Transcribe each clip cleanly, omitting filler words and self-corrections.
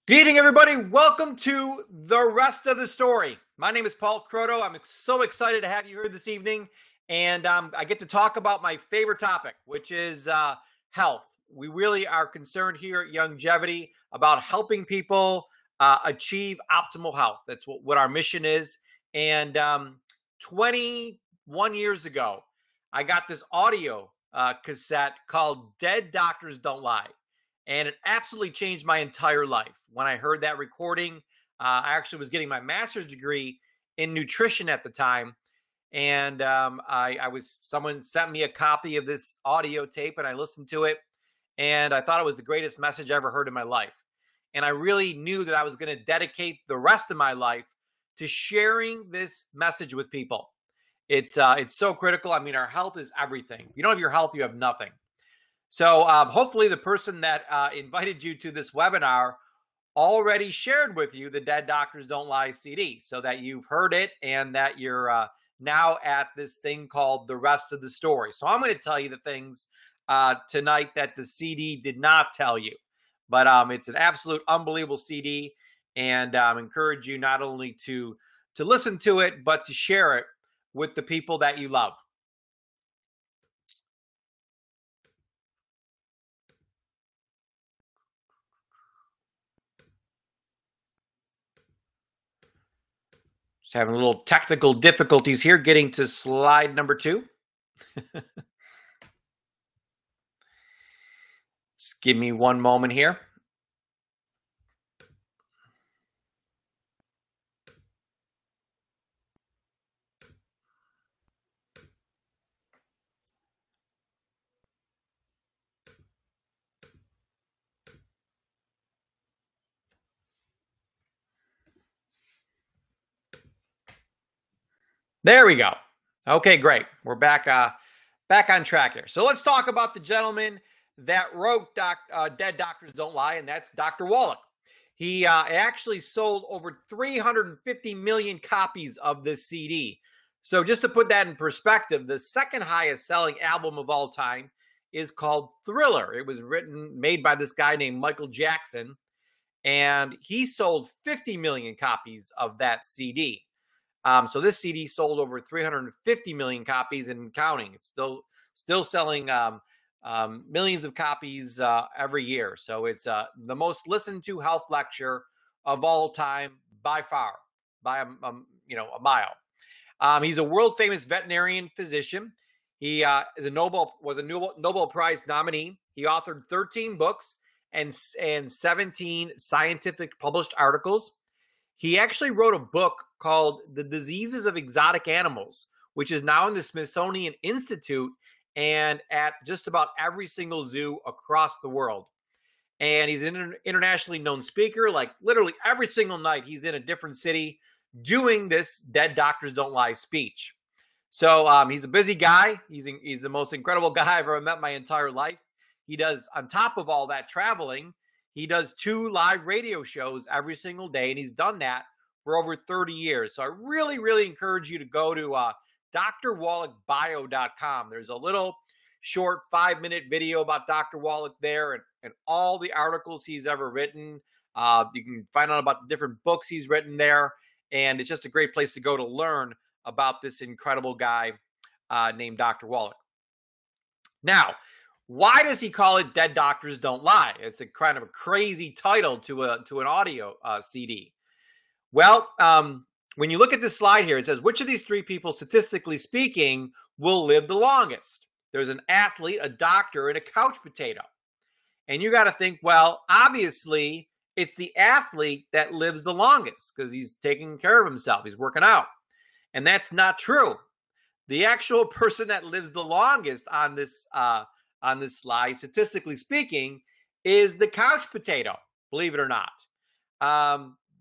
Good evening, everybody. Welcome to the rest of the story. My name is Paul Croto. I'm so excited to have you here this evening, and I get to talk about my favorite topic, which is health. We really are concerned here at Longevity about helping people achieve optimal health. That's what our mission is. And 21 years ago, I got this audio cassette called Dead Doctors Don't Lie. And it absolutely changed my entire life. When I heard that recording, I actually was getting my master's degree in nutrition at the time. And someone sent me a copy of this audio tape and I listened to it. And I thought it was the greatest message I ever heard in my life. And I really knew that I was going to dedicate the rest of my life to sharing this message with people. It's so critical. I mean, our health is everything. If you don't have your health, you have nothing. So hopefully the person that invited you to this webinar already shared with you the Dead Doctors Don't Lie CD so that you've heard it and that you're now at this thing called the rest of the story. So I'm going to tell you the things tonight that the CD did not tell you. But it's an absolute unbelievable CD, and I encourage you not only to listen to it, but to share it with the people that you love. Just having a little technical difficulties here getting to slide number 2. Just give me one moment here. There we go. Okay, great. We're back on track here. So let's talk about the gentleman that wrote Dead Doctors Don't Lie, and that's Dr. Wallach. He actually sold over 350 million copies of this CD. So just to put that in perspective, the second highest selling album of all time is called Thriller. It was made by this guy named Michael Jackson, and he sold 50 million copies of that CD. So this CD sold over 350 million copies and counting. It's still selling millions of copies every year. So it's the most listened to health lecture of all time by far, by a mile. He's a world famous veterinarian physician. He was a Nobel Prize nominee. He authored 13 books and 17 scientific published articles. He actually wrote a book called The Diseases of Exotic Animals, which is now in the Smithsonian Institute and at just about every single zoo across the world. And he's an internationally known speaker. Like literally every single night, he's in a different city doing this Dead Doctors Don't Lie speech. So he's a busy guy. He's the most incredible guy I've ever met in my entire life. He does, on top of all that traveling, he does 2 live radio shows every single day, and he's done that for over 30 years. So I really, really encourage you to go to drwallachbio.com. There's a little short 5-minute video about Dr. Wallach there and all the articles he's ever written. You can find out about the different books he's written there, and it's just a great place to go to learn about this incredible guy named Dr. Wallach. Now, why does he call it Dead Doctors Don't Lie? It's a kind of a crazy title to an audio CD. Well, when you look at this slide here, it says, which of these 3 people, statistically speaking, will live the longest? There's an athlete, a doctor, and a couch potato. And you got to think, well, obviously, it's the athlete that lives the longest because he's taking care of himself. He's working out. And that's not true. The actual person that lives the longest on this slide, statistically speaking, is the couch potato, believe it or not.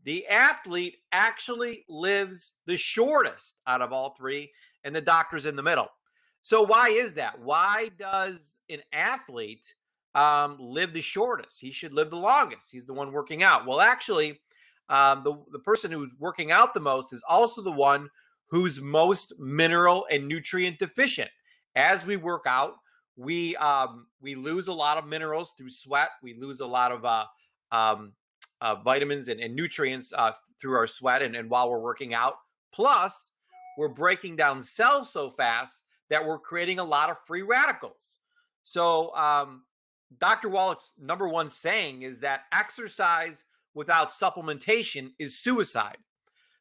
The athlete actually lives the shortest out of all 3, and the doctor's in the middle. So why is that? Why does an athlete live the shortest? He should live the longest. He's the one working out. Well, actually, the person who's working out the most is also the one who's most mineral and nutrient deficient. As we work out, we lose a lot of minerals through sweat. We lose a lot of vitamins and nutrients through our sweat and while we're working out. Plus, we're breaking down cells so fast that we're creating a lot of free radicals. So Dr. Wallach's number one saying is that exercise without supplementation is suicide.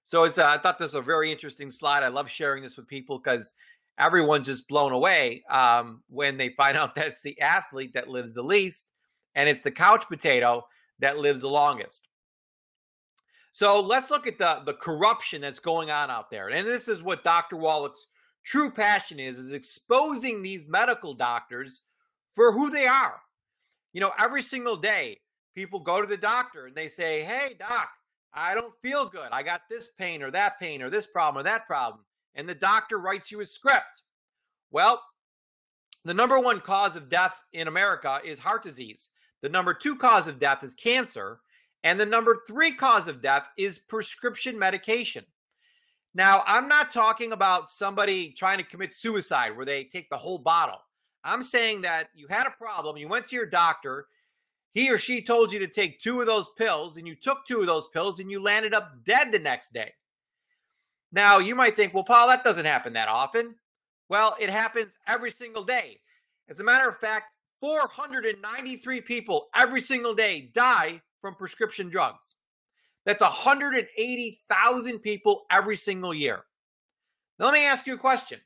So I thought this was a very interesting slide. I love sharing this with people because everyone's just blown away when they find out that it's the athlete that lives the least and it's the couch potato that lives the longest. So let's look at the corruption that's going on out there. And this is what Dr. Wallach's true passion is exposing these medical doctors for who they are. You know, every single day, people go to the doctor and they say, hey, doc, I don't feel good. I got this pain or this problem or that problem. And the doctor writes you a script. Well, the number one cause of death in America is heart disease. The number two cause of death is cancer. And the number three cause of death is prescription medication. Now, I'm not talking about somebody trying to commit suicide where they take the whole bottle. I'm saying that you had a problem, you went to your doctor, he or she told you to take 2 of those pills, and you took 2 of those pills, and you landed up dead the next day. Now, you might think, well, Paul, that doesn't happen that often. Well, it happens every single day. As a matter of fact, 493 people every single day die from prescription drugs. That's 180,000 people every single year. Now, let me ask you a question.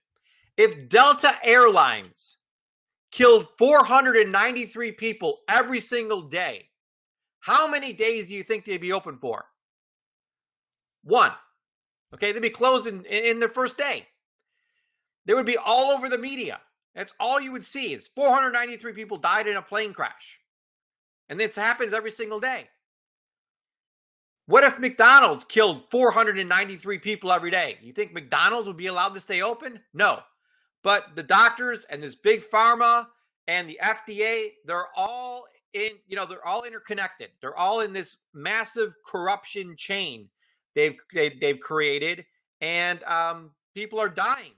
If Delta Airlines killed 493 people every single day, how many days do you think they'd be open for? 1. Okay, they'd be closed in their first day. They would be all over the media. That's all you would see is 493 people died in a plane crash. And this happens every single day. What if McDonald's killed 493 people every day? You think McDonald's would be allowed to stay open? No. But the doctors and this big pharma and the FDA, they're all interconnected. They're all in this massive corruption chain they've created, and people are dying,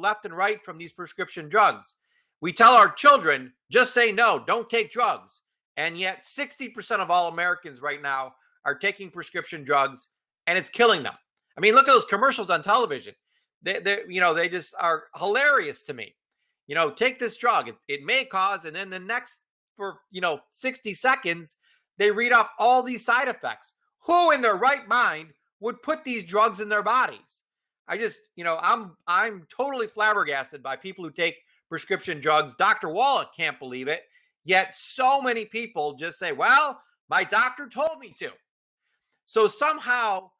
left and right from these prescription drugs. We tell our children, just say no, don't take drugs. And yet 60% of all Americans right now are taking prescription drugs, and it's killing them. I mean, look at those commercials on television. They just are hilarious to me. Take this drug. It may cause, and then the next, for 60 seconds, they read off all these side effects. Who in their right mind would put these drugs in their bodies? I'm totally flabbergasted by people who take prescription drugs. Dr. Wallach can't believe it. Yet so many people just say, well, my doctor told me to. So somehow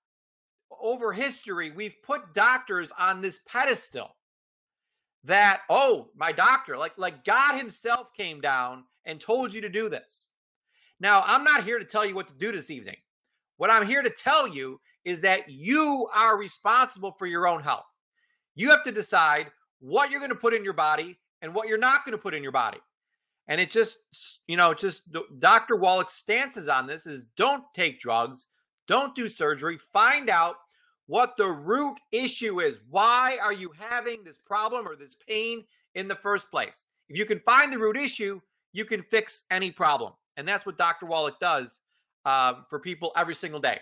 over history, we've put doctors on this pedestal that, oh, my doctor, like God himself came down and told you to do this. Now, I'm not here to tell you what to do this evening. What I'm here to tell you is that you are responsible for your own health. You have to decide what you're going to put in your body and what you're not going to put in your body. And it just Dr. Wallach's stances on this is don't take drugs, don't do surgery, find out what the root issue is. Why are you having this problem or this pain in the first place? If you can find the root issue, you can fix any problem. And that's what Dr. Wallach does for people every single day.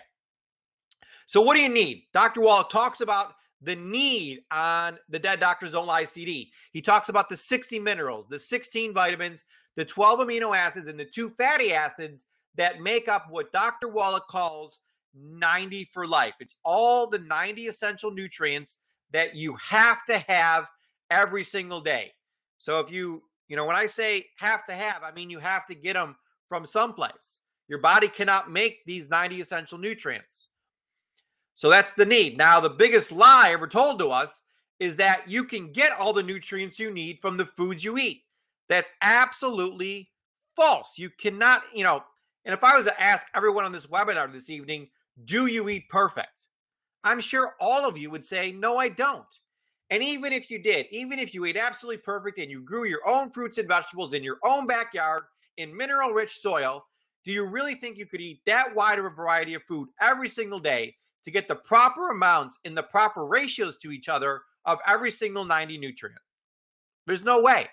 So what do you need? Dr. Wallach talks about the need on the Dead Doctors Don't Lie CD. He talks about the 60 minerals, the 16 vitamins, the 12 amino acids, and the 2 fatty acids that make up what Dr. Wallach calls 90 for life. It's all the 90 essential nutrients that you have to have every single day. So if when I say have to have, I mean you have to get them from someplace. Your body cannot make these 90 essential nutrients. So that's the need. Now, the biggest lie ever told to us is that you can get all the nutrients you need from the foods you eat. That's absolutely false. You cannot, and if I was to ask everyone on this webinar this evening, do you eat perfect? I'm sure all of you would say, no, I don't. And even if you did, even if you ate absolutely perfect and you grew your own fruits and vegetables in your own backyard in mineral-rich soil, do you really think you could eat that wide of a variety of food every single day to get the proper amounts in the proper ratios to each other of every single 90 nutrient? There's no way.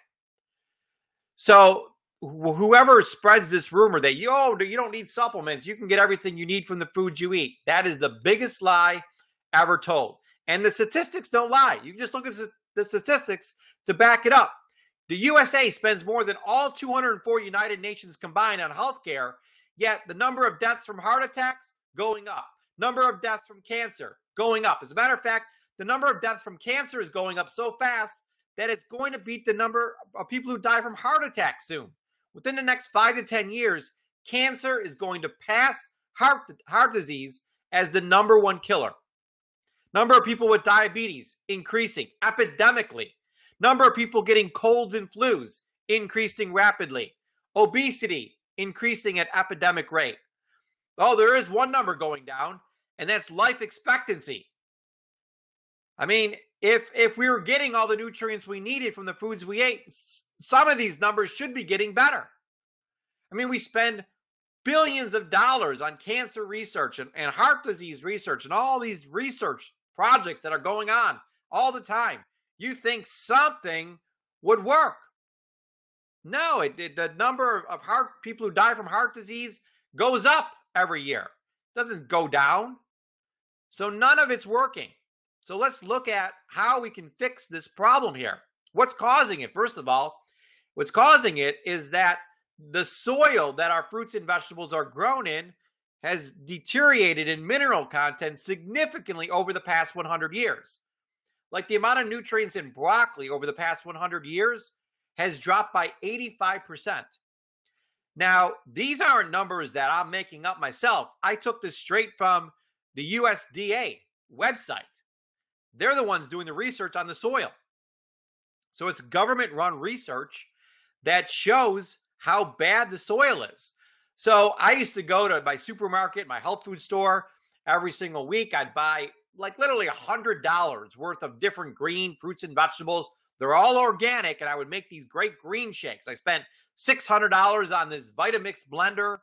So whoever spreads this rumor that you don't need supplements, you can get everything you need from the foods you eat. That is the biggest lie ever told. And the statistics don't lie. You can just look at the statistics to back it up. The USA spends more than all 204 United Nations combined on healthcare, yet the number of deaths from heart attacks going up. Number of deaths from cancer going up. As a matter of fact, the number of deaths from cancer is going up so fast that it's going to beat the number of people who die from heart attacks soon. Within the next 5 to 10 years, cancer is going to pass heart disease as the number one killer. Number of people with diabetes increasing epidemically. Number of people getting colds and flus increasing rapidly. Obesity increasing at epidemic rate. Oh, there is one number going down, and that's life expectancy. I mean, if we were getting all the nutrients we needed from the foods we ate, some of these numbers should be getting better. I mean, we spend billions of dollars on cancer research and heart disease research and all these research projects that are going on all the time. You think something would work. No, the number of people who die from heart disease goes up every year. It doesn't go down. So none of it's working. So let's look at how we can fix this problem here. What's causing it? First of all, what's causing it is that the soil that our fruits and vegetables are grown in has deteriorated in mineral content significantly over the past 100 years. Like the amount of nutrients in broccoli over the past 100 years has dropped by 85%. Now, these aren't numbers that I'm making up myself. I took this straight from the USDA website. They're the ones doing the research on the soil. So it's government-run research that shows how bad the soil is. So I used to go to my supermarket, my health food store, every single week. I'd buy like literally $100 worth of different green fruits and vegetables. They're all organic, and I would make these great green shakes. I spent $600 on this Vitamix blender,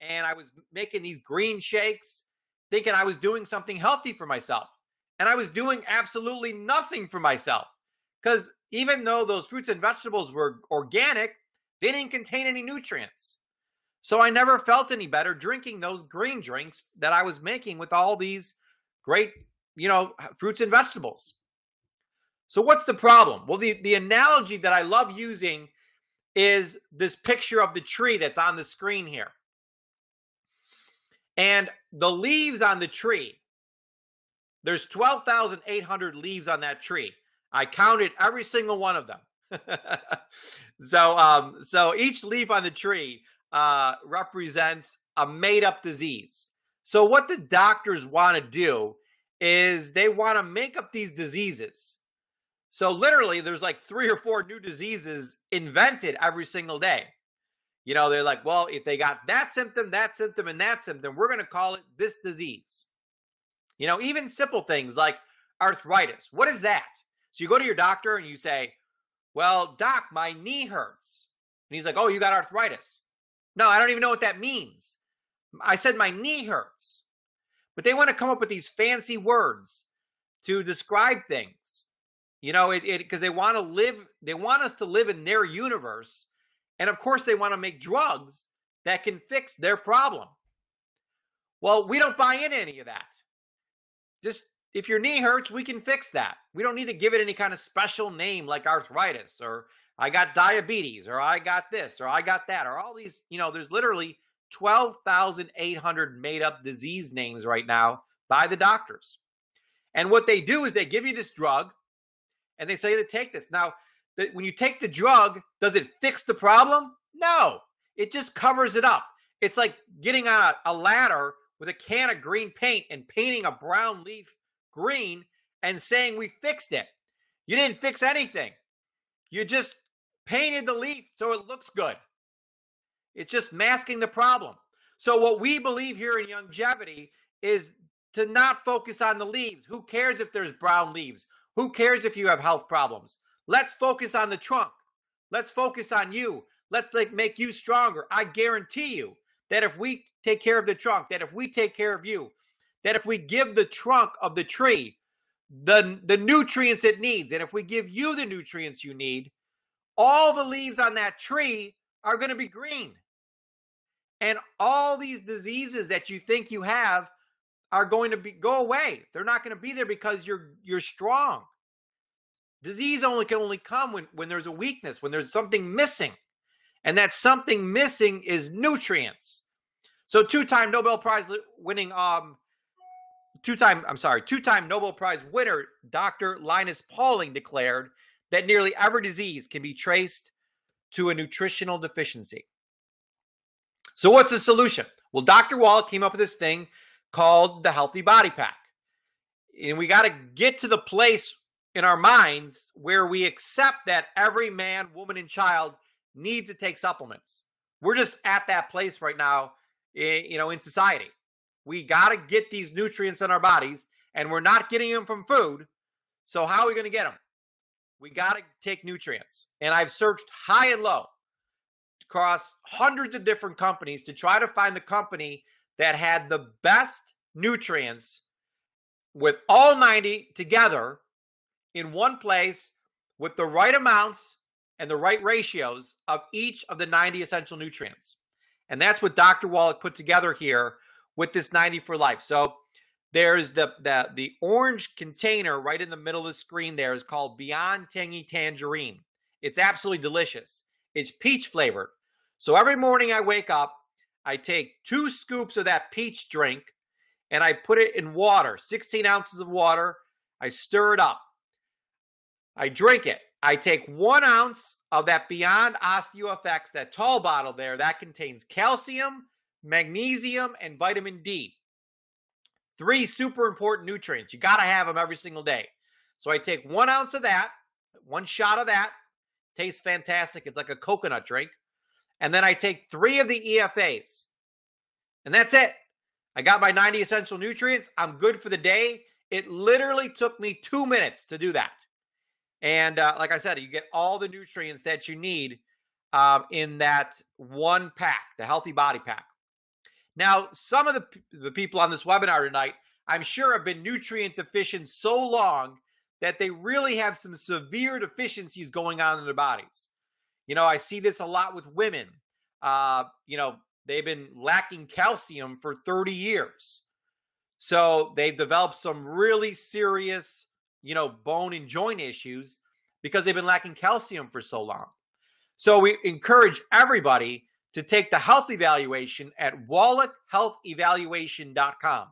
and I was making these green shakes thinking I was doing something healthy for myself. And I was doing absolutely nothing for myself, because even though those fruits and vegetables were organic, they didn't contain any nutrients. So I never felt any better drinking those green drinks that I was making with all these great, fruits and vegetables. So what's the problem? Well, the analogy that I love using is this picture of the tree that's on the screen here. And the leaves on the tree, there's 12,800 leaves on that tree. I counted every single one of them. So each leaf on the tree represents a made-up disease. So what the doctors want to do is they want to make up these diseases. So literally, there's like 3 or 4 new diseases invented every single day. They're like, well, if they got that symptom, and that symptom, we're going to call it this disease. Even simple things like arthritis. What is that? So you go to your doctor and you say, well, doc, my knee hurts. And he's like, oh, you got arthritis. No, I don't even know what that means. I said my knee hurts. But they want to come up with these fancy words to describe things. Because they want us to live in their universe. And of course, they want to make drugs that can fix their problem. Well, we don't buy into any of that. Just if your knee hurts, we can fix that. We don't need to give it any kind of special name like arthritis, or I got diabetes, or I got this, or I got that, or all these, there's literally 12,800 made up disease names right now by the doctors. And what they do is they give you this drug and they say to take this. Now, when you take the drug, does it fix the problem? No, it just covers it up. It's like getting on a ladder with a can of green paint and painting a brown leaf green and saying we fixed it. You didn't fix anything. You just painted the leaf so it looks good. It's just masking the problem. So what we believe here in longevity is to not focus on the leaves. Who cares if there's brown leaves? Who cares if you have health problems? Let's focus on the trunk. Let's focus on you. Let's make you stronger. I guarantee you that if we take care of the trunk, that if we take care of you, that if we give the trunk of the tree the nutrients it needs, and if we give you the nutrients you need, all the leaves on that tree are going to be green. And all these diseases that you think you have are going to go away. They're not going to be there because you're strong. Disease can only come when there's a weakness, when there's something missing. And that something missing is nutrients. So two-time Nobel Prize winning two-time Nobel Prize winner Dr. Linus Pauling declared that nearly every disease can be traced to a nutritional deficiency. So what's the solution? Well, Dr. Wallach came up with this thing called the Healthy Body Pack. And we got to get to the place in our minds where we accept that every man, woman, and child needs to take supplements. We're just at that place right now, in society. We got to get these nutrients in our bodies, and we're not getting them from food. So how are we going to get them? We got to take nutrients. And I've searched high and low across hundreds of different companies to try to find the company that had the best nutrients with all 90 together in one place with the right amounts and the right ratios of each of the 90 essential nutrients. And that's what Dr. Wallach put together here with this 90 for life. So there's the orange container right in the middle of the screen there is called Beyond Tangy Tangerine. It's absolutely delicious. It's peach flavored. So every morning I wake up, I take 2 scoops of that peach drink and I put it in water, 16 ounces of water. I stir it up. I drink it. I take 1 ounce of that Beyond OsteoFX, that tall bottle there, that contains calcium, magnesium, and vitamin D. 3 super important nutrients. You got to have them every single day. So I take 1 ounce of that, 1 shot of that. Tastes fantastic. It's like a coconut drink. And then I take 3 of the EFAs. And that's it. I got my 90 essential nutrients. I'm good for the day. It literally took me 2 minutes to do that. And like I said, you get all the nutrients that you need in that one pack, the Healthy Body Pack. Now, some of the people on this webinar tonight, I'm sure have been nutrient deficient so long that they really have some severe deficiencies going on in their bodies. I see this a lot with women. They've been lacking calcium for 30 years. So they've developed some really serious bone and joint issues because they've been lacking calcium for so long. So we encourage everybody to take the health evaluation at wallachhealthevaluation.com.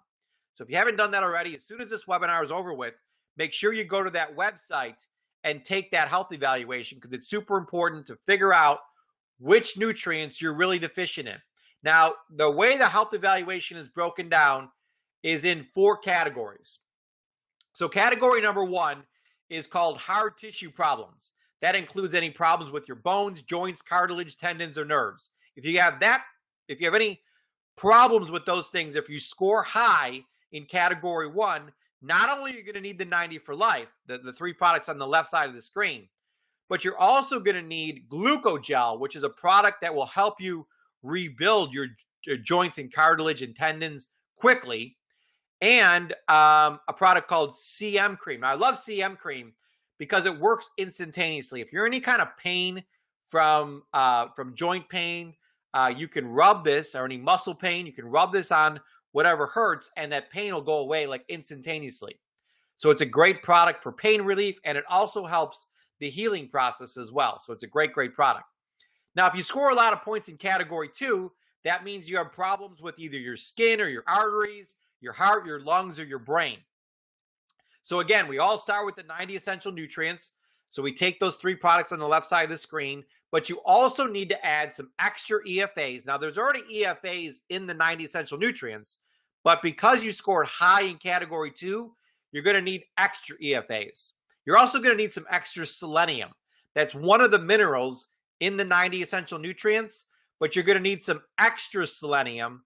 So if you haven't done that already, as soon as this webinar is over with, make sure you go to that website and take that health evaluation because it's super important to figure out which nutrients you're really deficient in. Now, the way the health evaluation is broken down is in 4 categories. So category number 1 is called hard tissue problems. That includes any problems with your bones, joints, cartilage, tendons, or nerves. If you have any problems with those things, if you score high in category 1, not only are you going to need the 90 for life, the 3 products on the left side of the screen, but you're also going to need glucogel, which is a product that will help you rebuild your joints and cartilage and tendons quickly. And a product called CM cream. Now, I love CM cream because it works instantaneously. If you're in any kind of pain from joint pain, you can rub this, or any muscle pain, you can rub this on whatever hurts, and that pain will go away like instantaneously. So it's a great product for pain relief, and it also helps the healing process as well. So it's a great, great product. Now, if you score a lot of points in category 2, that means you have problems with either your skin or your arteries, your heart, your lungs, or your brain. So again, we all start with the 90 essential nutrients. So we take those 3 products on the left side of the screen, but you also need to add some extra EFAs. Now, there's already EFAs in the 90 essential nutrients, but because you scored high in category 2, you're going to need extra EFAs. You're also going to need some extra selenium. That's one of the minerals in the 90 essential nutrients, but you're going to need some extra selenium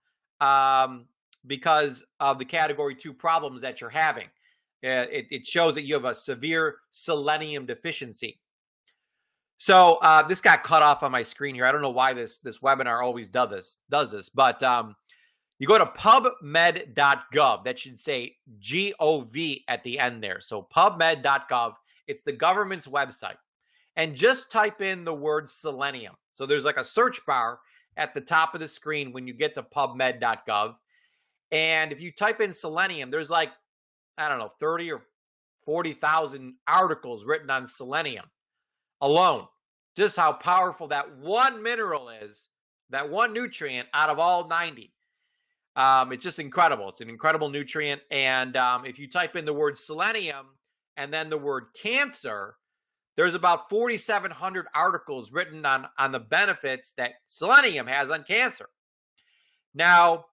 because of the category 2 problems that you're having. It shows that you have a severe selenium deficiency. So this got cut off on my screen here. I don't know why this webinar always does this, but you go to pubmed.gov. That should say GOV at the end there. So pubmed.gov. It's the government's website. And just type in the word selenium. So there's like a search bar at the top of the screen when you get to pubmed.gov. And if you type in selenium, there's like, I don't know, 30 or 40,000 articles written on selenium alone. Just how powerful that one mineral is, that one nutrient out of all 90. It's just incredible. It's an incredible nutrient. And if you type in the word selenium and then the word cancer, there's about 4,700 articles written on the benefits that selenium has on cancer. Now,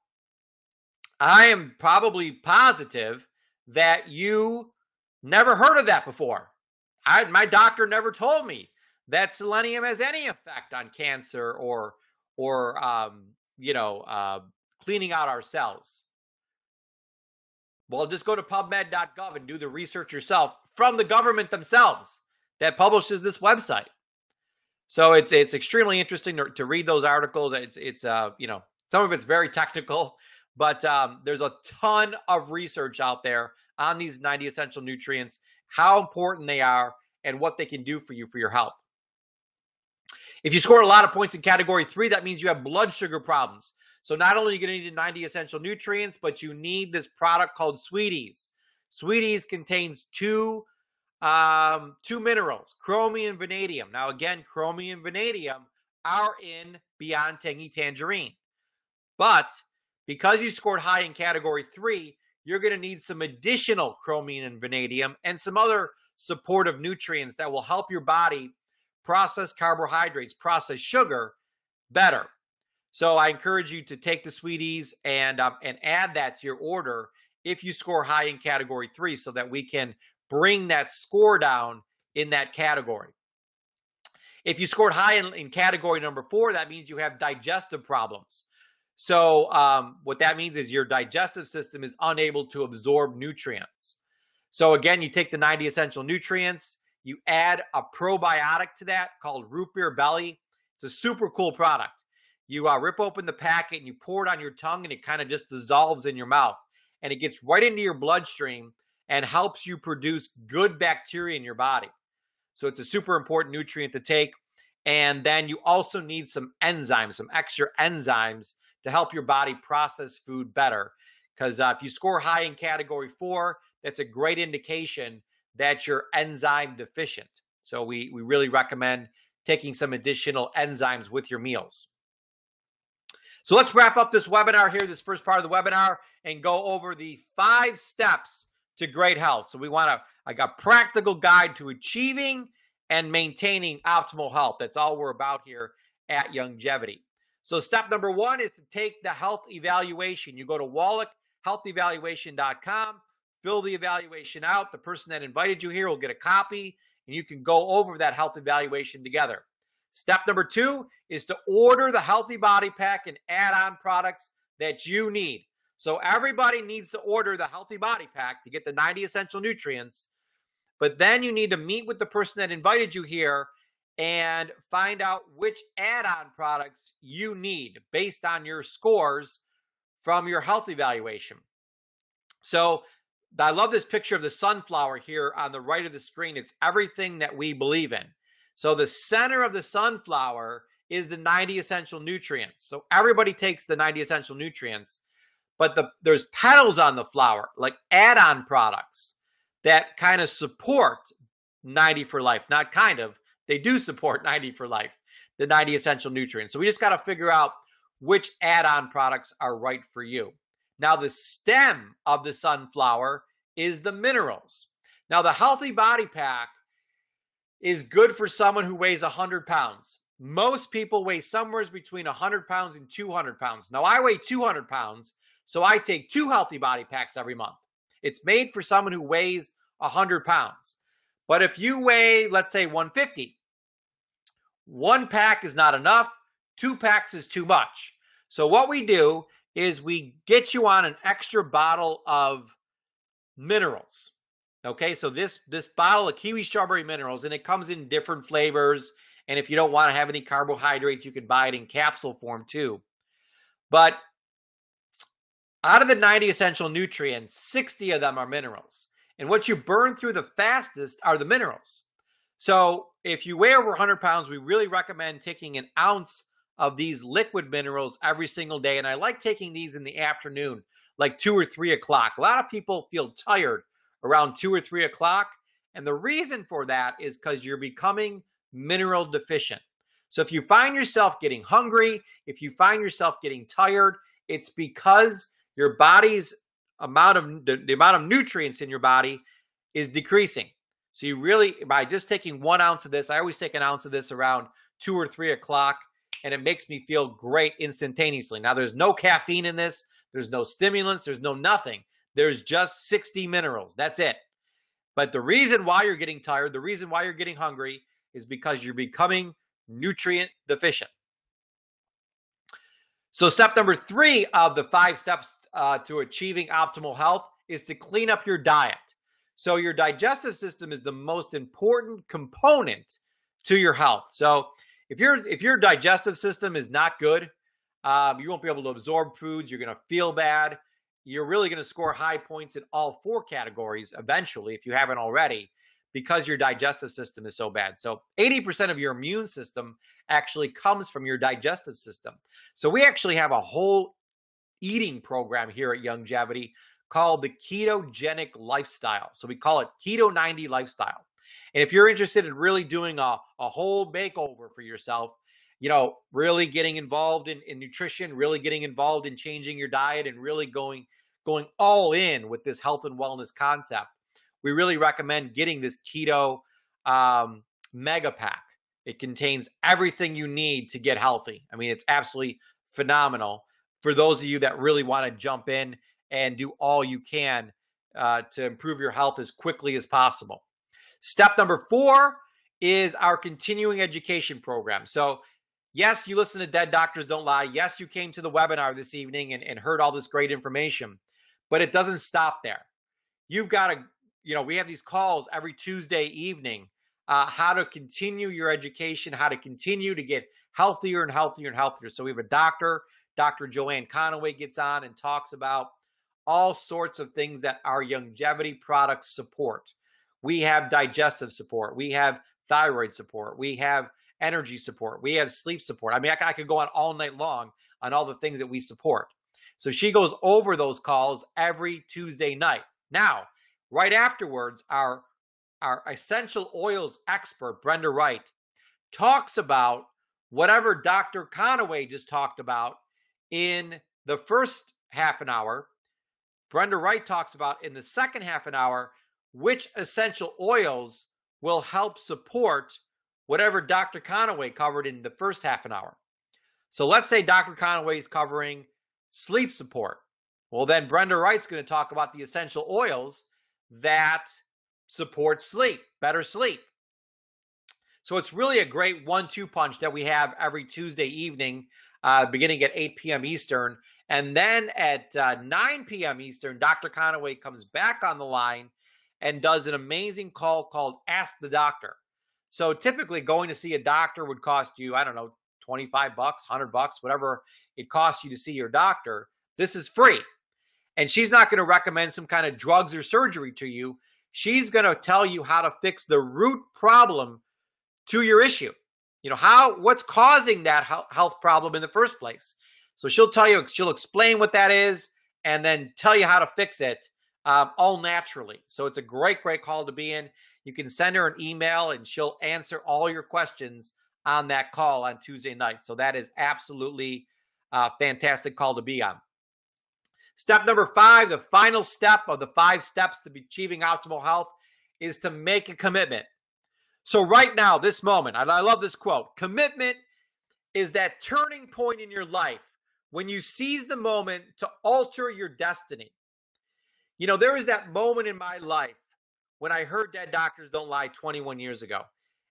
I am probably positive that you never heard of that before. My doctor never told me that selenium has any effect on cancer or cleaning out our cells. Well, just go to pubmed.gov and do the research yourself from the government themselves that publishes this website. So it's extremely interesting to read those articles. It's some of it's very technical, but there's a ton of research out there on these 90 essential nutrients, how important they are, and what they can do for you for your health. If you score a lot of points in category 3, that means you have blood sugar problems. So not only are you going to need the 90 essential nutrients, but you need this product called Sweeties. Sweeties contains two minerals, chromium and vanadium. Now again, chromium and vanadium are in Beyond Tangy Tangerine. But because you scored high in category 3, you're going to need some additional chromium and vanadium and some other supportive nutrients that will help your body process carbohydrates, process sugar better. So I encourage you to take the Sweeties and add that to your order if you score high in category 3 so that we can bring that score down in that category. If you scored high in category number 4, that means you have digestive problems. So what that means is your digestive system is unable to absorb nutrients. So again, you take the 90 essential nutrients, you add a probiotic to that called Root Beer Belly. It's a super cool product. You rip open the packet and you pour it on your tongue and it kind of just dissolves in your mouth. And it gets right into your bloodstream and helps you produce good bacteria in your body. So it's a super important nutrient to take. And then you also need some enzymes, some extra enzymes to help your body process food better. Because if you score high in category 4, that's a great indication that you're enzyme deficient. So we really recommend taking some additional enzymes with your meals. So let's wrap up this webinar here, this first part of the webinar, and go over the 5 steps to great health. So we want a practical guide to achieving and maintaining optimal health. That's all we're about here at Youngevity. So step number 1 is to take the health evaluation. You go to wallachhealthevaluation.com, fill the evaluation out. The person that invited you here will get a copy, and you can go over that health evaluation together. Step number 2 is to order the Healthy Body Pack and add-on products that you need. So everybody needs to order the Healthy Body Pack to get the 90 essential nutrients, but then you need to meet with the person that invited you here and find out which add-on products you need based on your scores from your health evaluation. So I love this picture of the sunflower here on the right of the screen. It's everything that we believe in. So the center of the sunflower is the 90 essential nutrients. So everybody takes the 90 essential nutrients, but there's petals on the flower, like add-on products that kind of support 90 for life. Not kind of, they do support 90 for life, the 90 essential nutrients. So we just got to figure out which add-on products are right for you. Now, the stem of the sunflower is the minerals. Now, the Healthy Body Pack is good for someone who weighs 100 pounds. Most people weigh somewhere between 100 pounds and 200 pounds. Now, I weigh 200 pounds, so I take 2 Healthy Body Packs every month. It's made for someone who weighs 100 pounds. But if you weigh, let's say, 150, 1 pack is not enough. 2 packs is too much. So what we do is we get you on an extra bottle of minerals. Okay, so this bottle of kiwi strawberry minerals, and it comes in different flavors. And if you don't want to have any carbohydrates, you can buy it in capsule form too. But out of the 90 essential nutrients, 60 of them are minerals. And what you burn through the fastest are the minerals. So if you weigh over 100 pounds, we really recommend taking an ounce of these liquid minerals every single day. And I like taking these in the afternoon, like 2 or 3 o'clock. A lot of people feel tired around 2 or 3 o'clock. And the reason for that is because you're becoming mineral deficient. So if you find yourself getting hungry, if you find yourself getting tired, it's because your body's amount of the amount of nutrients in your body is decreasing. So you really, by just taking 1 ounce of this, I always take an ounce of this around 2 or 3 o'clock, and it makes me feel great instantaneously. Now, there's no caffeine in this. There's no stimulants. There's no nothing. There's just 60 minerals. That's it. But the reason why you're getting tired, the reason why you're getting hungry is because you're becoming nutrient deficient. So step number 3 of the 5 steps to achieving optimal health is to clean up your diet. So your digestive system is the most important component to your health. So if your digestive system is not good, you won't be able to absorb foods. You're going to feel bad. You're really going to score high points in all 4 categories eventually, if you haven't already, because your digestive system is so bad. So 80% of your immune system actually comes from your digestive system. So we actually have a whole eating program here at Youngevity called the ketogenic lifestyle. So we call it Keto 90 lifestyle. And if you're interested in really doing a whole makeover for yourself, really getting involved in nutrition, really getting involved in changing your diet, and really going all in with this health and wellness concept, we really recommend getting this keto mega pack. It contains everything you need to get healthy. I mean, it's absolutely phenomenal for those of you that really want to jump in and do all you can to improve your health as quickly as possible. Step number 4 is our continuing education program. So yes, you listen to Dead Doctors Don't Lie. Yes, you came to the webinar this evening and heard all this great information, but it doesn't stop there. You've got to, we have these calls every Tuesday evening, how to continue your education, how to continue to get healthier and healthier and healthier. So we have a doctor, Dr. Joanne Conaway, gets on and talks about all sorts of things that our Youngevity products support. We have digestive support. We have thyroid support. We have energy support. We have sleep support. I mean, I could go on all night long on all the things that we support. So she goes over those calls every Tuesday night. Now, right afterwards, our essential oils expert, Brenda Wright, talks about whatever Dr. Conaway just talked about in the first half an hour. Brenda Wright talks about in the second half an hour which essential oils will help support whatever Dr. Conaway covered in the first half an hour. So let's say Dr. Conaway is covering sleep support. Well, then Brenda Wright's going to talk about the essential oils that support sleep, better sleep. So it's really a great 1-2 punch that we have every Tuesday evening, beginning at 8 p.m. Eastern. And then at 9 p.m. Eastern, Dr. Conaway comes back on the line and does an amazing call called Ask the Doctor. So typically going to see a doctor would cost you, I don't know, $25, $100, whatever it costs you to see your doctor. This is free. And she's not going to recommend some kind of drugs or surgery to you. She's going to tell you how to fix the root problem to your issue. What's causing that health problem in the first place. So she'll explain what that is and then tell you how to fix it all naturally. So it's a great, great call to be in. You can send her an email and she'll answer all your questions on that call on Tuesday night. So that is absolutely a fantastic call to be on. Step number 5, the final step of the 5 steps to achieving optimal health, is to make a commitment. So right now, this moment, and I love this quote, commitment is that turning point in your life when you seize the moment to alter your destiny. There was that moment in my life when I heard Dead Doctors Don't Lie 21 years ago.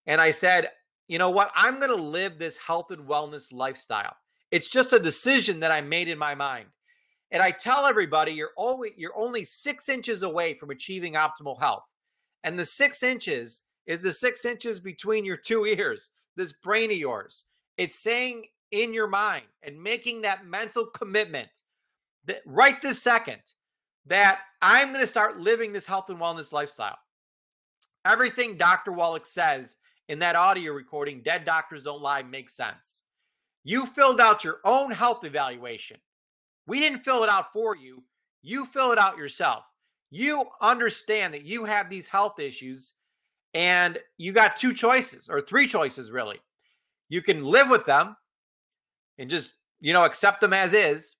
And I said, you know what? I'm going to live this health and wellness lifestyle. It's just a decision that I made in my mind. And I tell everybody, you're only 6 inches away from achieving optimal health. And the 6 inches is the 6 inches between your 2 ears, this brain of yours. It's saying in your mind and making that mental commitment that right this second that I'm going to start living this health and wellness lifestyle. Everything Dr. Wallach says in that audio recording, Dead Doctors Don't Lie, makes sense. You filled out your own health evaluation. We didn't fill it out for you. You fill it out yourself. You understand that you have these health issues, and you got two choices, or three choices, really. You can live with them and just, accept them as is.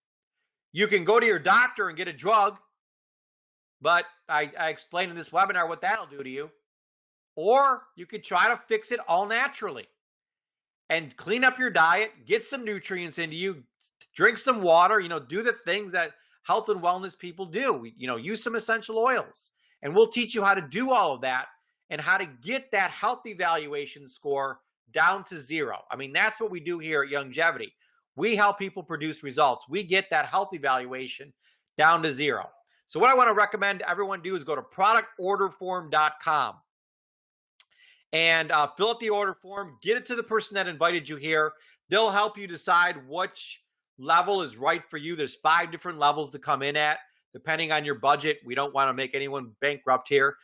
You can go to your doctor and get a drug, but I explained in this webinar what that'll do to you. Or you could try to fix it all naturally and clean up your diet, get some nutrients into you, drink some water, do the things that health and wellness people do. Use some essential oils, and we'll teach you how to do all of that and how to get that health evaluation score down to 0. I mean, that's what we do here at Longevity. We help people produce results. We get that health evaluation down to 0. So what I want to recommend everyone do is go to productorderform.com and fill out the order form, get it to the person that invited you here. They'll help you decide which level is right for you. There's 5 different levels to come in at, depending on your budget. We don't want to make anyone bankrupt here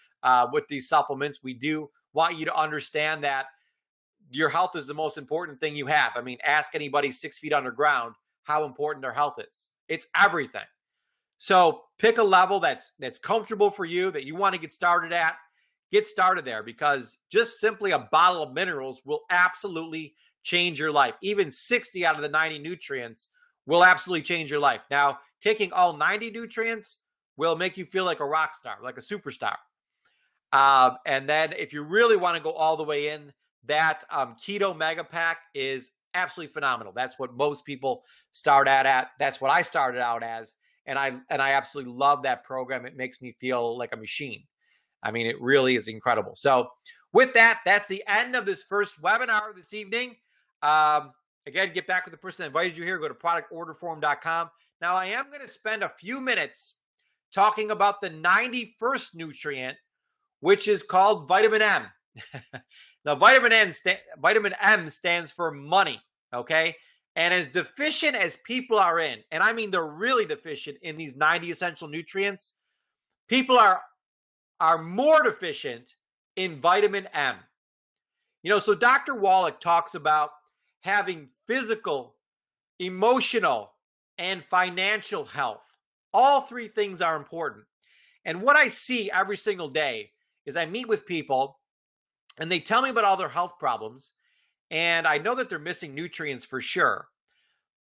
with these supplements. We do want you to understand that your health is the most important thing you have. I mean, ask anybody 6 feet underground how important their health is. It's everything. So pick a level that's comfortable for you, that you want to get started at. Get started there, because just simply a bottle of minerals will absolutely change your life. Even 60 out of the 90 nutrients will absolutely change your life. Now, taking all 90 nutrients will make you feel like a rock star, like a superstar. And then if you really want to go all the way in, that Keto Mega Pack is absolutely phenomenal. That's what most people start at. That's what I started out as. And I absolutely love that program. It makes me feel like a machine. I mean, it really is incredible. So with that, that's the end of this first webinar this evening. Again, get back with the person that invited you here. Go to productorderform.com. Now, I am going to spend a few minutes talking about the 91st nutrient, which is called vitamin M. Now, vitamin M stands for money, okay? And as deficient as people are in, and I mean they're really deficient in these 90 essential nutrients, people are more deficient in vitamin M. So Dr. Wallach talks about having physical, emotional, and financial health. All 3 things are important. And what I see every single day is I meet with people and they tell me about all their health problems. And I know that they're missing nutrients for sure.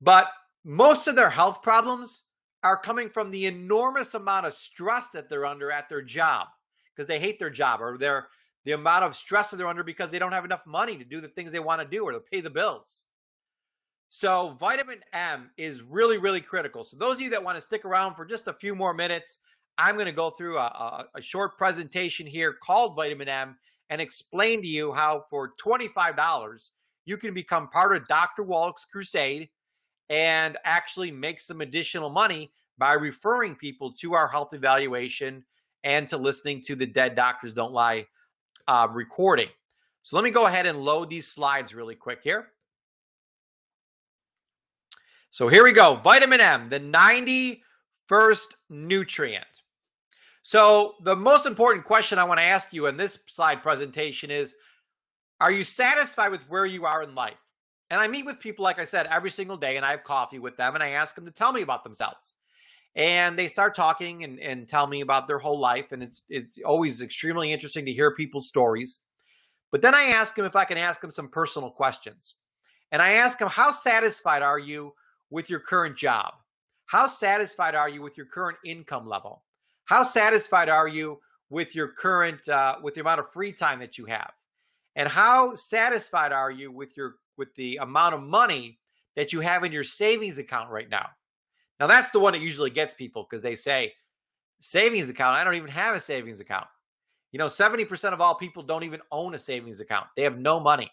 But most of their health problems are coming from the enormous amount of stress that they're under at their job, because they hate their job, or the amount of stress that they're under because they don't have enough money to do the things they want to do or to pay the bills. So vitamin M is really, really critical. So those of you that want to stick around for just a few more minutes, I'm going to go through a short presentation here called Vitamin M and explain to you how for $25, you can become part of Dr. Wallach's crusade and actually make some additional money by referring people to our health evaluation and to listening to the Dead Doctors Don't Lie recording. So let me go ahead and load these slides really quick here. So here we go. Vitamin M, the 91st nutrient. So the most important question I want to ask you in this slide presentation is, are you satisfied with where you are in life? And I meet with people, like I said, every single day, and I have coffee with them, and I ask them to tell me about themselves. And they start talking and tell me about their whole life, and it's always extremely interesting to hear people's stories. But then I ask them if I can ask them some personal questions. And I ask them, how satisfied are you with your current job? How satisfied are you with your current income level? How satisfied are you with your current, with the amount of free time that you have? And how satisfied are you with the amount of money that you have in your savings account right now? Now, that's the one that usually gets people, because they say, savings account, I don't even have a savings account. 70% of all people don't even own a savings account. They have no money.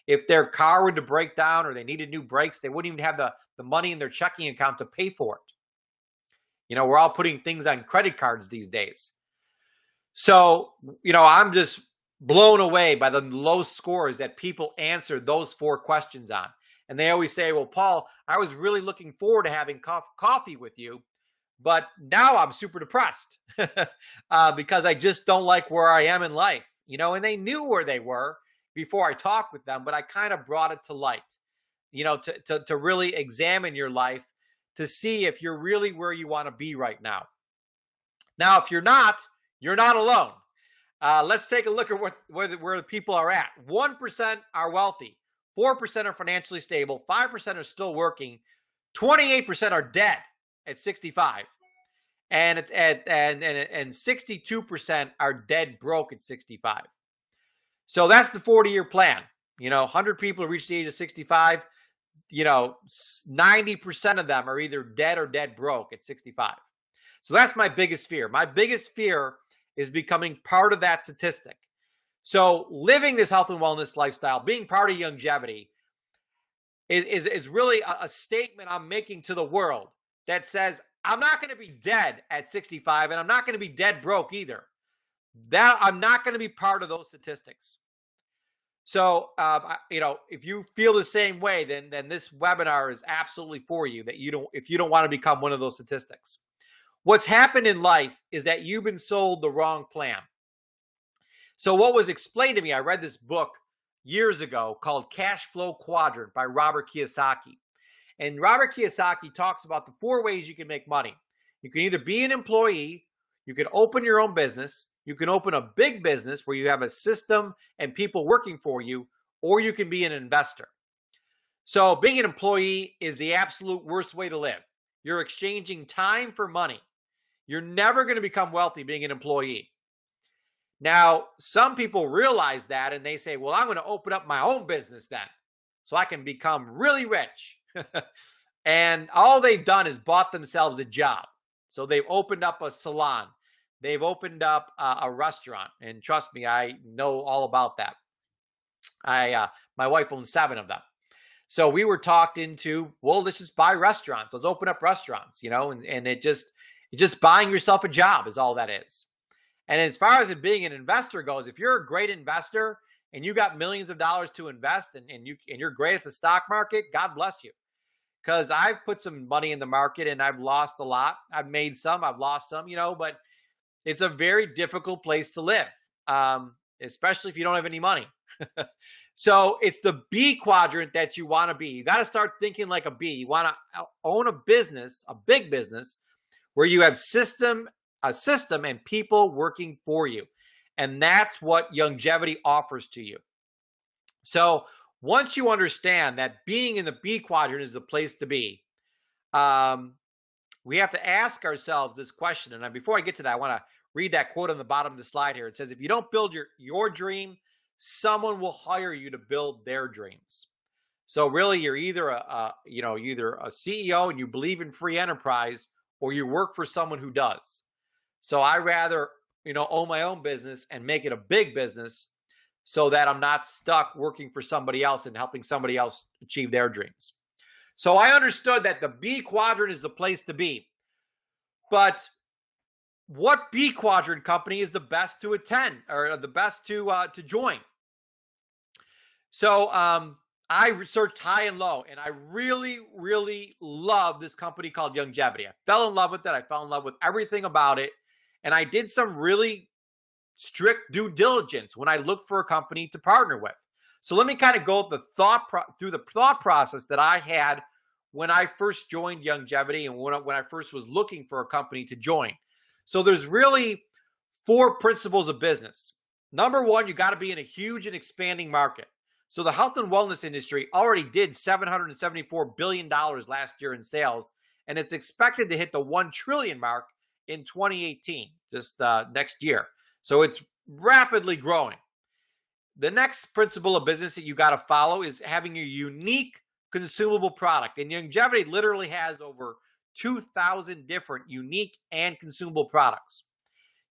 If their car were to break down or they needed new brakes, they wouldn't even have the money in their checking account to pay for it. We're all putting things on credit cards these days. So, I'm just blown away by the low scores that people answer those 4 questions on. And they always say, well, Paul, I was really looking forward to having coffee with you, but now I'm super depressed because I just don't like where I am in life. And they knew where they were before I talked with them, but I kind of brought it to light, to really examine your life to see if you're really where you want to be right now. Now, if you're not alone. Let's take a look at where the people are at. 1% are wealthy. 4% are financially stable. 5% are still working. 28% are dead at 65. And 62% are dead broke at 65. So that's the 40-year plan. 100 people reach the age of 65. 90% of them are either dead or dead broke at 65. So that's my biggest fear. My biggest fear is becoming part of that statistic. So living this health and wellness lifestyle, being part of longevity, is really a statement I'm making to the world that says, I'm not going to be dead at 65, and I'm not going to be dead broke either. That I'm not going to be part of those statistics. So, if you feel the same way, then this webinar is absolutely for you. If you don't want to become one of those statistics. What's happened in life is that you've been sold the wrong plan. So what was explained to me, I read this book years ago called Cash Flow Quadrant by Robert Kiyosaki. And Robert Kiyosaki talks about the 4 ways you can make money. You can either be an employee, you can open your own business, you can open a big business where you have a system and people working for you, or you can be an investor. So being an employee is the absolute worst way to live. You're exchanging time for money. You're never going to become wealthy being an employee. Now, some people realize that and they say, well, I'm going to open up my own business then so I can become really rich. And all they've done is bought themselves a job. So they've opened up a salon. They've opened up a restaurant. And trust me, I know all about that. My wife owns 7 of them. So we were talked into, well, let's just buy restaurants. Let's open up restaurants, and it's just buying yourself a job is all that is. And as far as it being an investor goes, if you're a great investor and you got millions of dollars to invest and you're great at the stock market, God bless you. Because I've put some money in the market and I've lost a lot. I've made some, I've lost some, but it's a very difficult place to live, especially if you don't have any money. So it's the B quadrant that you want to be. You got to start thinking like a B. You want to own a business, a big business, where you have a system and people working for you. And that's what longevity offers to you. So once you understand that being in the B quadrant is the place to be, we have to ask ourselves this question. And before I get to that, I want to read that quote on the bottom of the slide here. It says, if you don't build your dream, someone will hire you to build their dreams. So really, you're either a CEO and you believe in free enterprise, or you work for someone who does. So I rather, own my own business and make it a big business so that I'm not stuck working for somebody else and helping somebody else achieve their dreams. So I understood that the B quadrant is the place to be. But what B quadrant company is the best to attend or the best to join? So I researched high and low, and I really, really love this company called Longevity. I fell in love with it. I fell in love with everything about it. And I did some really strict due diligence when I looked for a company to partner with. So let me kind of go through the thought process that I had when I first joined Longevity and when I first was looking for a company to join. So there's really 4 principles of business. Number 1, you got to be in a huge and expanding market. So the health and wellness industry already did $774 billion last year in sales, and it's expected to hit the 1 trillion mark in 2018, just next year. So it's rapidly growing. The next principle of business that you got to follow is having a unique consumable product. And Longevity literally has over 2,000 different unique and consumable products.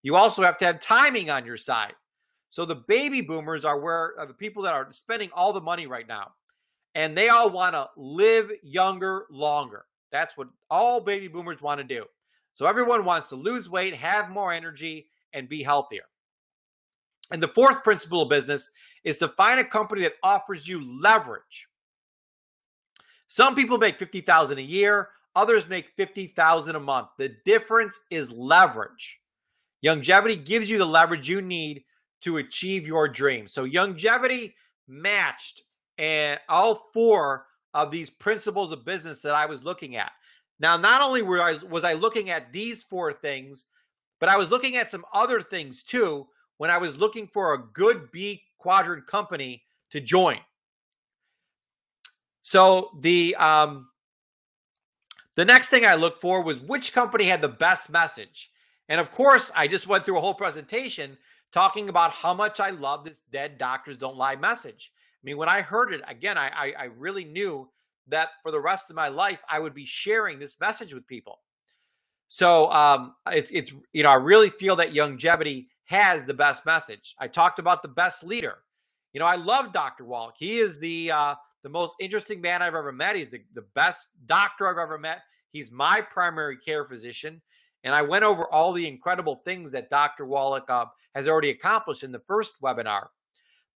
You also have to have timing on your side. So the baby boomers are the people that are spending all the money right now. And they all want to live younger, longer. That's what all baby boomers want to do. So everyone wants to lose weight, have more energy, and be healthier. And the 4th principle of business is to find a company that offers you leverage. Some people make $50,000 a year. Others make $50,000 a month. The difference is leverage. Longevity gives you the leverage you need to achieve your dream. So Longevity matched all four of these principles of business that I was looking at. Now, not only was I looking at these four things, but I was looking at some other things too when I was looking for a good B quadrant company to join. So the next thing I looked for was which company had the best message. And of course, I just went through a whole presentation talking about how much I love this Dead Doctors Don't Lie message. I mean, when I heard it, again, I really knew that for the rest of my life, I would be sharing this message with people. So it's I really feel that Youngevity has the best message. I talked about the best leader. I love Dr. Wallach. He is the most interesting man I've ever met. He's the best doctor I've ever met. He's my primary care physician. And I went over all the incredible things that Dr. Wallach has already accomplished in the first webinar.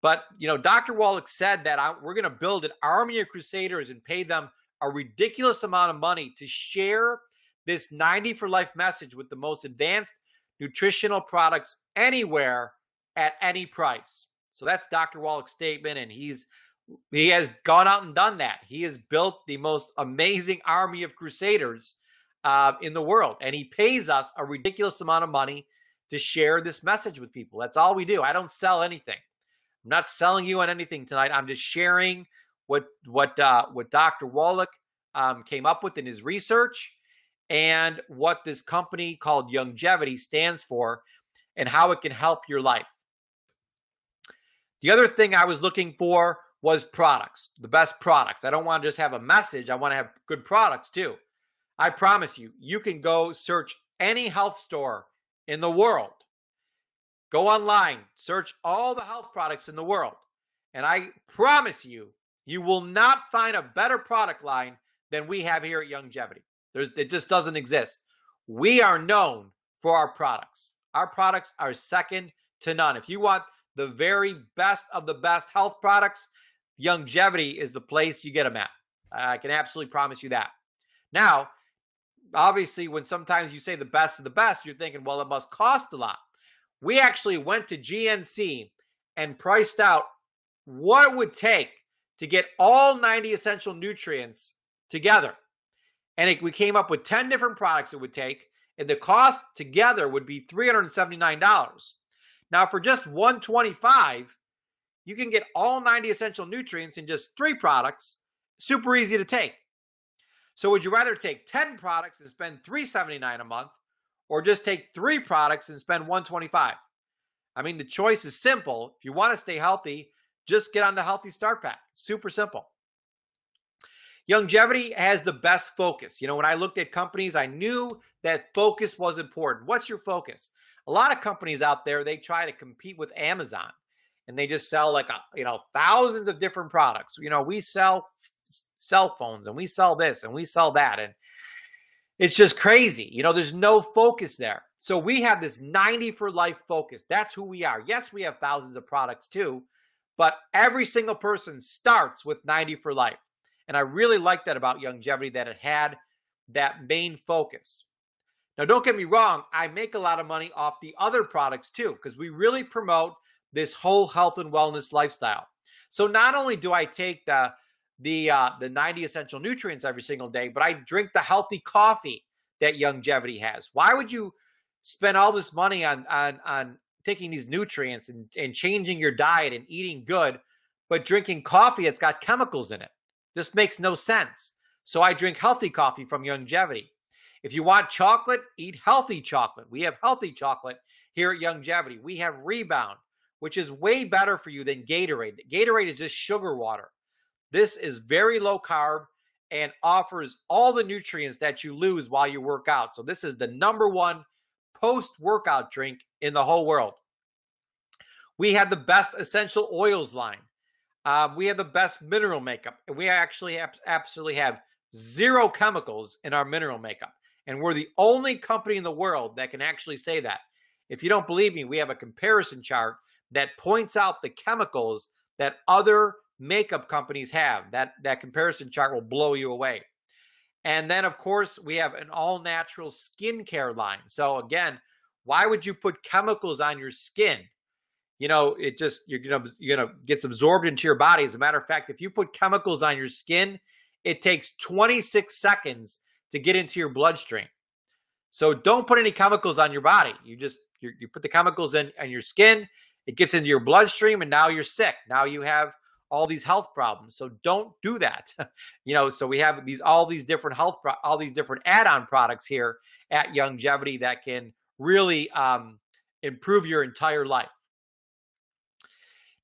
But, Dr. Wallach said that we're going to build an army of crusaders and pay them a ridiculous amount of money to share this 90 for life message with the most advanced nutritional products anywhere at any price. So that's Dr. Wallach's statement, and he has gone out and done that. He has built the most amazing army of crusaders in the world, and he pays us a ridiculous amount of money to share this message with people. That's all we do. I don't sell anything. I'm not selling you on anything tonight. I'm just sharing what Dr. Wallach came up with in his research and what this company called Youngevity stands for and how it can help your life. The other thing I was looking for was products, the best products. I don't want to just have a message. I want to have good products too. I promise you, you can go search any health store in the world. Go online, search all the health products in the world. And I promise you, you will not find a better product line than we have here at Youngevity. It just doesn't exist. We are known for our products. Our products are second to none. If you want the very best of the best health products, Youngevity is the place you get them at. I can absolutely promise you that. Now, obviously, when sometimes you say the best of the best, you're thinking, well, it must cost a lot. We actually went to GNC and priced out what it would take to get all 90 essential nutrients together. And we came up with 10 different products it would take, and the cost together would be $379. Now, for just $125, you can get all 90 essential nutrients in just 3 products. Super easy to take. So would you rather take 10 products and spend $379 a month, or just take 3 products and spend $125? I mean, the choice is simple. If you want to stay healthy, just get on the Healthy Start Pack. Super simple. Youngevity has the best focus. When I looked at companies, I knew that focus was important. What's your focus? A lot of companies out there, they try to compete with Amazon, and they just sell thousands of different products. We sell cell phones, and we sell this, and we sell that, and it's just crazy. There's no focus there. So we have this 90 for life focus. That's who we are. Yes, we have thousands of products too, but every single person starts with 90 for life. And I really like that about Youngevity, that it had that main focus. Now, don't get me wrong. I make a lot of money off the other products too, because we really promote this whole health and wellness lifestyle. So not only do I take the 90 essential nutrients every single day, but I drink the healthy coffee that Youngevity has. Why would you spend all this money on taking these nutrients and changing your diet and eating good, but drinking coffee that's got chemicals in it? This makes no sense. So I drink healthy coffee from Youngevity. If you want chocolate, eat healthy chocolate. We have healthy chocolate here at Youngevity. We have Rebound, which is way better for you than Gatorade. Gatorade is just sugar water. This is very low carb and offers all the nutrients that you lose while you work out. So this is the #1 post-workout drink in the whole world. We have the best essential oils line. We have the best mineral makeup. And we actually absolutely have 0 chemicals in our mineral makeup. And we're the only company in the world that can actually say that. If you don't believe me, we have a comparison chart that points out the chemicals that other makeup companies have. That comparison chart will blow you away. And then, of course, we have an all-natural skincare line. So again, why would you put chemicals on your skin? it just, you're gonna gets absorbed into your body. As a matter of fact, if you put chemicals on your skin, it takes 26 seconds to get into your bloodstream. So don't put any chemicals on your body. You put the chemicals in your skin, it gets into your bloodstream, and now you're sick. Now you have all these health problems. So don't do that. So we have all these different add-on products here at Youngevity that can really improve your entire life.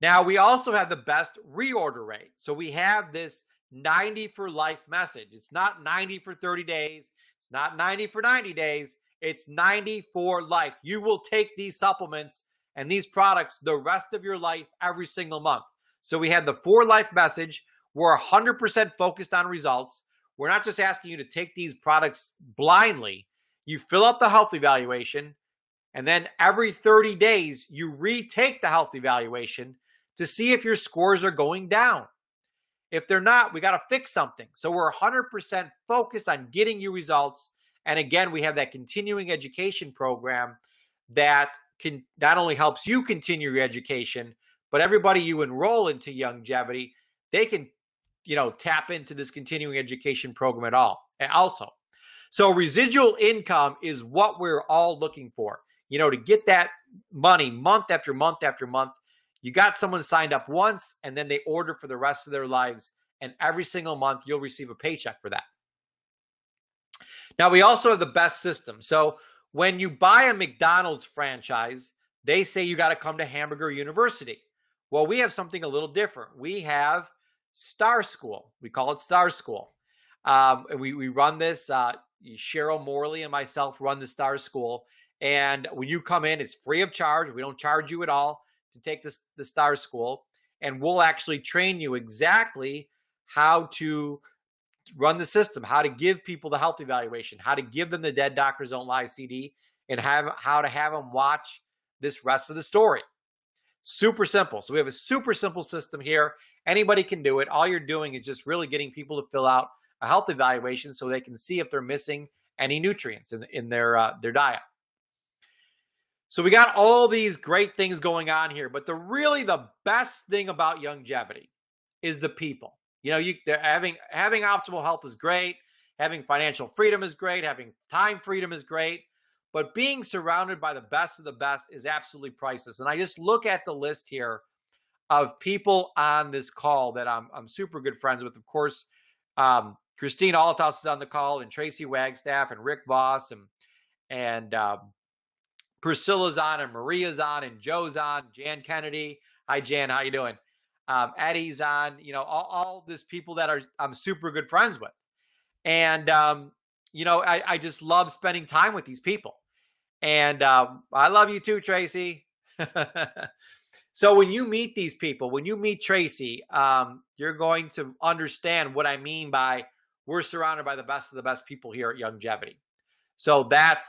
Now, we also have the best reorder rate. So we have this 90 for life message. It's not 90 for 30 days. It's not 90 for 90 days. It's 90 for life. You will take these supplements and these products the rest of your life every single month. So we have the for life message. We're 100% focused on results. We're not just asking you to take these products blindly. You fill up the health evaluation, and then every 30 days, you retake the health evaluation to see if your scores are going down. If they're not, we got to fix something. So we're 100% focused on getting you results. And again, we have that continuing education program that can not only helps you continue your education, but everybody you enroll into Youngevity, they can, tap into this continuing education program also. So residual income is what we're all looking for. To get that money month after month after month. You got someone signed up once, and then they order for the rest of their lives. And every single month, you'll receive a paycheck for that. Now, we also have the best system. So when you buy a McDonald's franchise, they say you got to come to Hamburger University. Well, we have something a little different. We have Star School. We call it Star School. And we run this. Cheryl Morley and myself run the Star School. And when you come in, it's free of charge. We don't charge you at all to take the Star School. And we'll actually train you exactly how to run the system, how to give people the health evaluation, how to give them the Dead Doctors Don't Lie CD, and how to have them watch this rest of the story. Super simple. So we have a super simple system here. Anybody can do it. All you're doing is just really getting people to fill out a health evaluation so they can see if they're missing any nutrients in their diet. So we got all these great things going on here, but the best thing about Youngevity is the people. Having optimal health is great. Having financial freedom is great. Having time freedom is great. But being surrounded by the best of the best is absolutely priceless. And I just look at the list here of people on this call that I'm super good friends with. Of course, Christine Altos is on the call, and Tracy Wagstaff, and Rick Voss, and Priscilla's on, and Maria's on, and Joe's on, Jan Kennedy. Hi, Jan. How you doing? Eddie's on. All these people that I'm super good friends with. And, I just love spending time with these people. And I love you too, Tracy. So when you meet these people, when you meet Tracy, you're going to understand what I mean by we're surrounded by the best of the best people here at Youngevity. So that's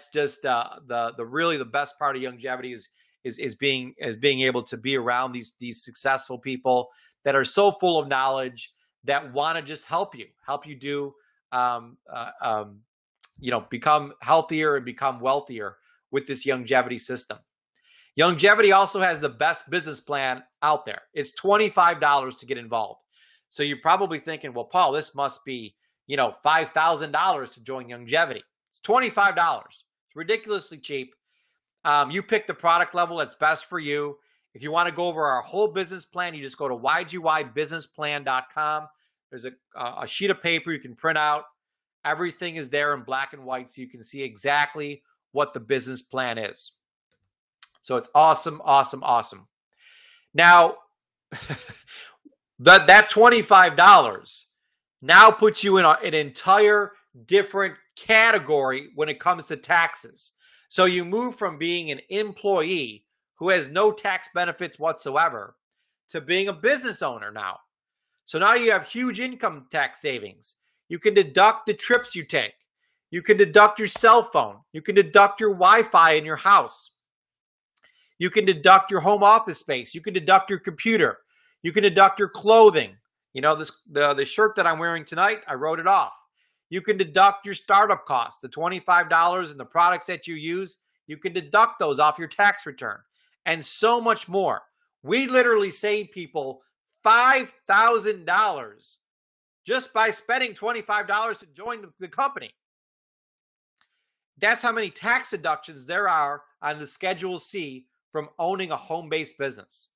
just really the best part of Youngevity is being able to be around these successful people that are so full of knowledge, that want to just help you do, become healthier and become wealthier with this Youngevity system. Youngevity also has the best business plan out there. It's $25 to get involved. So you're probably thinking, well, Paul, this must be, $5,000 to join Youngevity. It's $25. It's ridiculously cheap. You pick the product level that's best for you. If you want to go over our whole business plan, you just go to ygbusinessplan.com. There's a sheet of paper you can print out. Everything is there in black and white, so you can see exactly what the business plan is. So it's awesome, awesome, awesome. Now, that $25 now puts you in an entire different category when it comes to taxes. So you move from being an employee who has no tax benefits whatsoever to being a business owner now. So now you have huge income tax savings. You can deduct the trips you take. You can deduct your cell phone. You can deduct your Wi-Fi in your house. You can deduct your home office space. You can deduct your computer. You can deduct your clothing. The shirt that I'm wearing tonight, I wrote it off. You can deduct your startup costs, the $25 and the products that you use. You can deduct those off your tax return. and so much more. We literally save people $5,000 just by spending $25 to join the company. That's how many tax deductions there are on the Schedule C from owning a home-based business.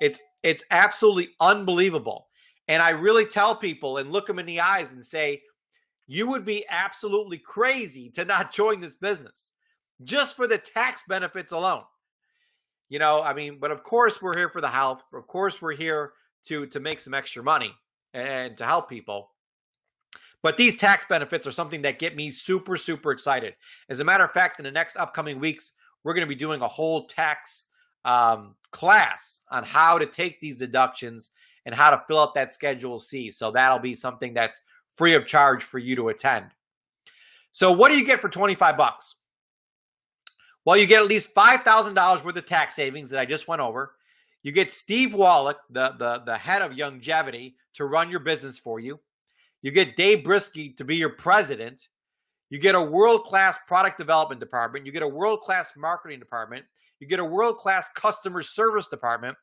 It's absolutely unbelievable. And I really tell people and look them in the eyes and say, you would be absolutely crazy to not join this business just for the tax benefits alone. You know, I mean, but of course we're here for the health. Of course we're here to make some extra money and to help people. But these tax benefits are something that get me super, super excited. As a matter of fact, in the next upcoming weeks, we're going to be doing a whole tax class on how to take these deductions and how to fill out that Schedule C. So that'll be something that's free of charge for you to attend. So what do you get for 25 bucks? Well, you get at least $5,000 worth of tax savings that I just went over. You get Steve Wallach, the head of Longevity, to run your business for you. You get Dave Brisky to be your president. You get a world-class product development department. You get a world-class marketing department. You get a world-class customer service department.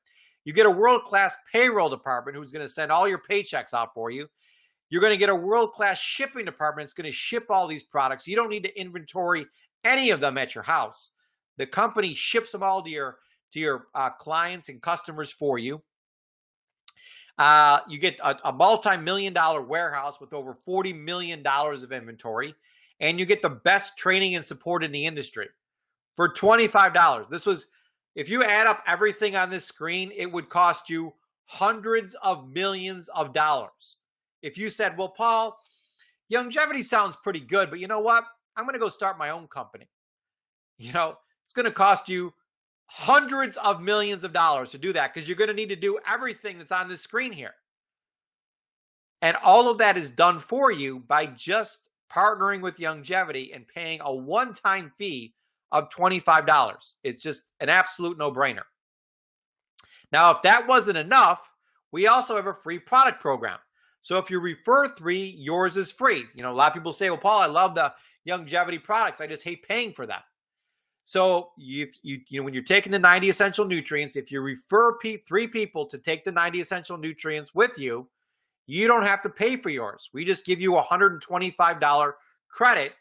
You get a world-class payroll department who's going to send all your paychecks out for you. You're going to get a world-class shipping department that's going to ship all these products. You don't need to inventory any of them at your house. The company ships them all to your clients and customers for you. You get a multi-million-dollar warehouse with over $40 million of inventory, and you get the best training and support in the industry for $25. This was, if you add up everything on this screen, it would cost you hundreds of millions of dollars. If you said, well, Paul, longevity sounds pretty good, but you know what? I'm going to go start my own company. You know, it's going to cost you hundreds of millions of dollars to do that because you're going to need to do everything that's on this screen here. And all of that is done for you by just partnering with Longevity and paying a one-time fee of $25. It's just an absolute no-brainer. Now, if that wasn't enough, we also have a free product program. So if you refer 3, yours is free. You know, a lot of people say, well, Paul, I love the Longevity products. I just hate paying for them. So you know, when you're taking the 90 essential nutrients, if you refer 3 people to take the 90 essential nutrients with you, you don't have to pay for yours. We just give you a $125 credit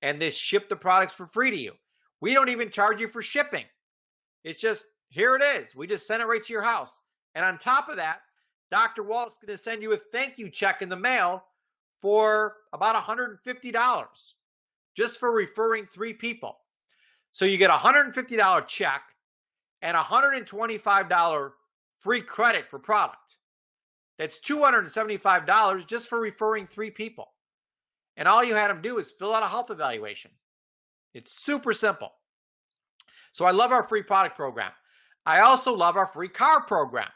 and this ship the products for free to you. We don't even charge you for shipping. It's just, here it is. We just send it right to your house. And on top of that, Dr. Wallach's going to send you a thank you check in the mail for about $150 just for referring 3 people. So you get a $150 check and a $125 free credit for product. That's $275 just for referring 3 people. And all you had them do is fill out a health evaluation. It's super simple. So I love our free product program. I also love our free car program.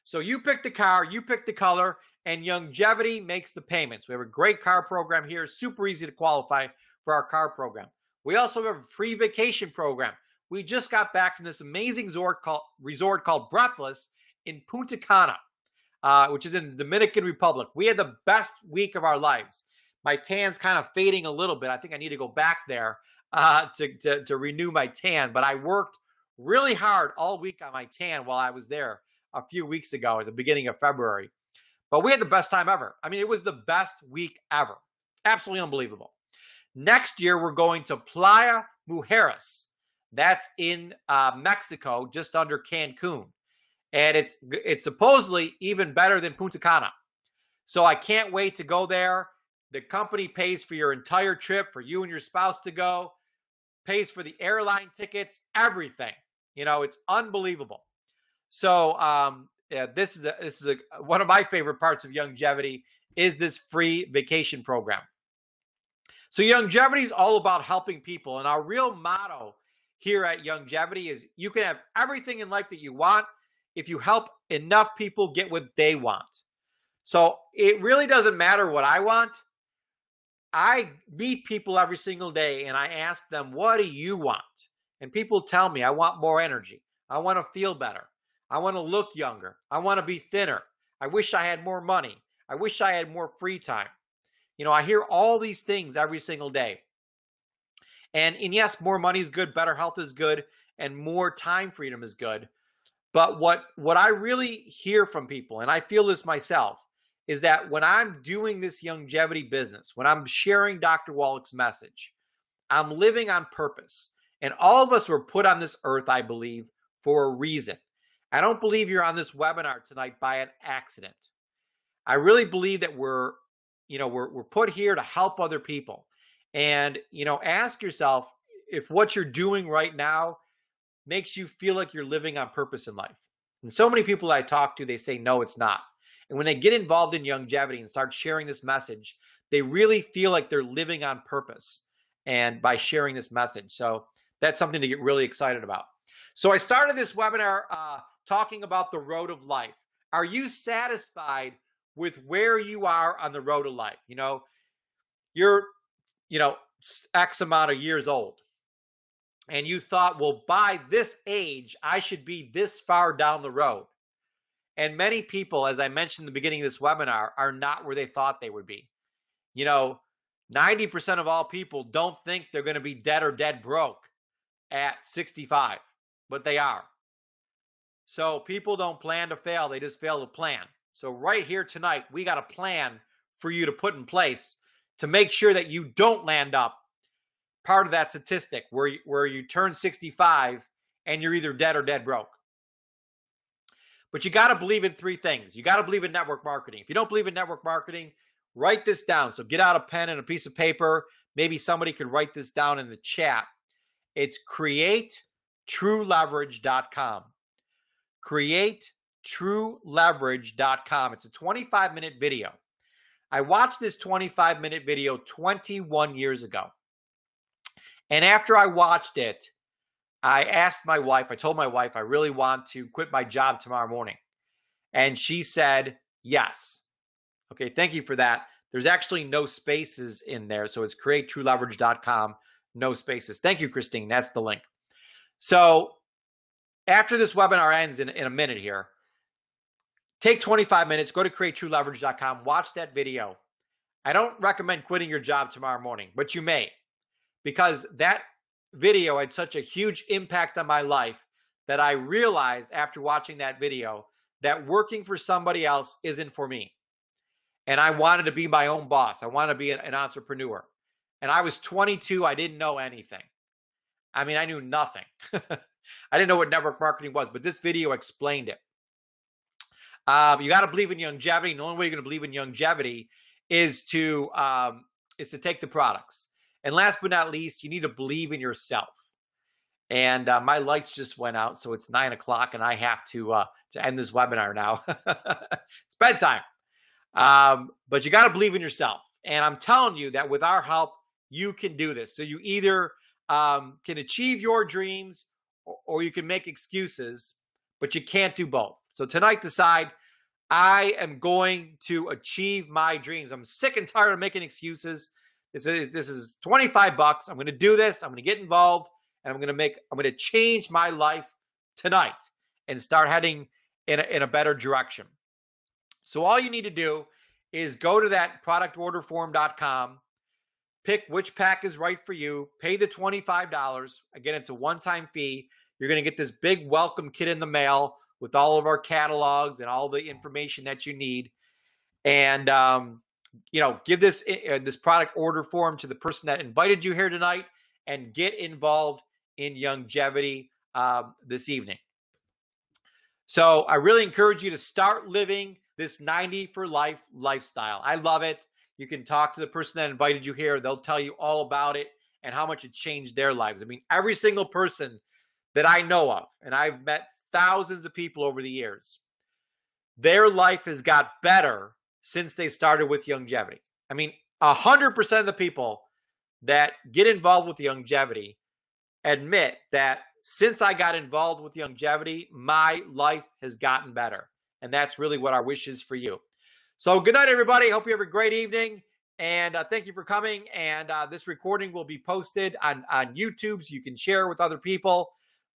So you pick the car, you pick the color, and Longevity makes the payments. We have a great car program here. Super easy to qualify for our car program. We also have a free vacation program. We just got back from this amazing resort called Breathless in Punta Cana, which is in the Dominican Republic. We had the best week of our lives. My tan's kind of fading a little bit. I think I need to go back there to renew my tan. But I worked really hard all week on my tan while I was there a few weeks ago at the beginning of February. But we had the best time ever. I mean, it was the best week ever. Absolutely unbelievable. Next year, we're going to Playa Mujeres. That's in Mexico, just under Cancun. And it's supposedly even better than Punta Cana. So I can't wait to go there. The company pays for your entire trip, for you and your spouse to go, pays for the airline tickets, everything. You know, it's unbelievable. So this is one of my favorite parts of Longevity is this free vacation program. So Longevity is all about helping people. And our real motto here at Longevity is you can have everything in life that you want if you help enough people get what they want. So it really doesn't matter what I want. I meet people every single day and I ask them, what do you want? And people tell me, I want more energy. I want to feel better. I want to look younger. I want to be thinner. I wish I had more money. I wish I had more free time. You know, I hear all these things every single day. And yes, more money is good. Better health is good. and more time freedom is good. But what I really hear from people, and I feel this myself, is that when I'm doing this longevity business, when I'm sharing Dr. Wallach's message, I'm living on purpose. And all of us were put on this earth, I believe, for a reason. I don't believe you're on this webinar tonight by an accident. I really believe that we're put here to help other people. And, ask yourself if what you're doing right now makes you feel like you're living on purpose in life. And so many people that I talk to, they say, no, it's not. And when they get involved in longevity and start sharing this message, they really feel like they're living on purpose and by sharing this message. So that's something to get really excited about. So I started this webinar talking about the road of life. Are you satisfied with where you are on the road of life? You're, X amount of years old. And you thought, well, by this age, I should be this far down the road. And many people, as I mentioned in the beginning of this webinar, are not where they thought they would be. 90% of all people don't think they're going to be dead or dead broke at 65, but they are. So people don't plan to fail. They just fail to plan. So right here tonight, we got a plan for you to put in place to make sure that you don't land up part of that statistic where you turn 65 and you're either dead or dead broke. But you got to believe in three things. You got to believe in network marketing. If you don't believe in network marketing, write this down. So get out a pen and a piece of paper. Maybe somebody could write this down in the chat. It's createtrueleverage.com. Createtrueleverage.com. It's a 25-minute video. I watched this 25-minute video 21 years ago. And after I watched it, I asked my wife, I told my wife, I really want to quit my job tomorrow morning. And she said, yes. Okay, thank you for that. There's actually no spaces in there. So it's createtrueleverage.com, no spaces. Thank you, Christine. That's the link. So after this webinar ends in a minute here, take 25 minutes, go to createtrueleverage.com, watch that video. I don't recommend quitting your job tomorrow morning, but you may, because that video had such a huge impact on my life that I realized after watching that video that working for somebody else isn't for me. And I wanted to be my own boss. I wanted to be an entrepreneur. And I was 22. I didn't know anything. I mean, I knew nothing. I didn't know what network marketing was, but this video explained it. You got to believe in longevity. And the only way you're going to believe in longevity is to take the products. And last but not least, you need to believe in yourself. And my lights just went out, so it's 9 o'clock, and I have to end this webinar now. It's bedtime. But you got to believe in yourself. And I'm telling you that with our help, you can do this. So you either can achieve your dreams or you can make excuses, but you can't do both. So tonight, decide, I am going to achieve my dreams. I'm sick and tired of making excuses. This is $25. I'm going to do this. I'm going to get involved, and I'm going to change my life tonight and start heading in a better direction. So all you need to do is go to that productorderform.com, pick which pack is right for you, pay the $25. Again, it's a one-time fee. You're going to get this big welcome kit in the mail with all of our catalogs and all the information that you need. And give this product order form to the person that invited you here tonight and get involved in longevity this evening. So I really encourage you to start living this 90 for life lifestyle. I love it. You can talk to the person that invited you here. They'll tell you all about it and how much it changed their lives. I mean, every single person that I know of, and I've met thousands of people over the years, their life has got better since they started with longevity. I mean, 100% of the people that get involved with longevity admit that since I got involved with longevity, my life has gotten better. And that's really what our wish is for you. So good night, everybody. Hope you have a great evening. And thank you for coming. And this recording will be posted on YouTube so you can share with other people.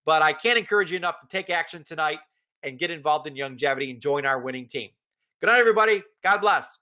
But I can't encourage you enough to take action tonight and get involved in longevity and join our winning team. Good night, everybody. God bless.